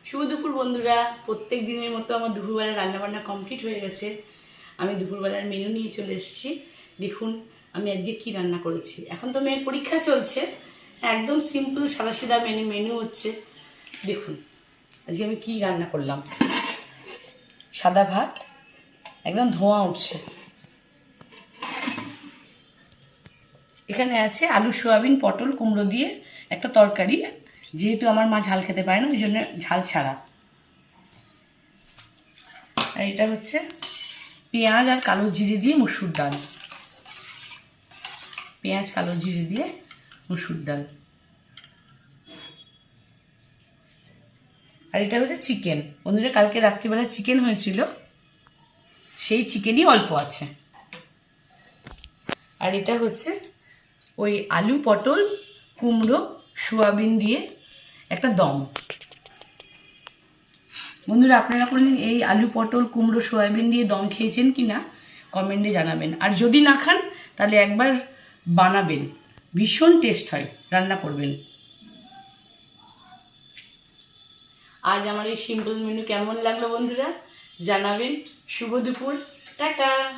শুভ দুপুর বন্ধুরা। প্রত্যেক দিনের মতো আমার দুপুরবেলা রান্নাবান্না কমপ্লিট হয়ে গেছে। আমি দুপুরবেলার মেনু নিয়ে চলে এসেছি। দেখুন আমি আজকে কি রান্না করেছি। এখন তো মেয়ের পরীক্ষা চলছে, একদম সিম্পল সাদাসিধা মেনু হচ্ছে। দেখুন আজকে আমি কি রান্না করলাম। সাদা ভাত, একদম ধোঁয়া উঠছে। এখানে আছে আলু, সোয়াবিন, পটল, কুমড়ো দিয়ে একটা তরকারি। যেহেতু আমার মা ঝাল খেতে পারে না, ওই জন্য ঝাল ছাড়া। আর এটা হচ্ছে পেঁয়াজ আর কালো জিরে দিয়ে মুসুর ডাল। পেঁয়াজ কালো জিরে দিয়ে মুসুর ডাল। আর এটা হচ্ছে চিকেন। বন্ধুরা কালকে রাত্রিবেলা চিকেন হয়েছিল, সেই চিকেনই অল্প আছে। আর এটা হচ্ছে ওই আলু, পটল, কুমড়ো, সোয়াবিন দিয়ে একটা দম। বন্ধুরা আপনারা কোনোদিন এই আলু, পটল, কুমড়ো, সোয়াবিন দিয়ে দম খেয়েছেন কি না কমেন্টে জানাবেন। আর যদি না খান তাহলে একবার বানাবেন, ভীষণ টেস্ট হয়, রান্না করবেন। আজ আমার এই সিম্পল মেনু কেমন লাগলো বন্ধুরা জানাবেন। শুভ দুপুর, টাটা।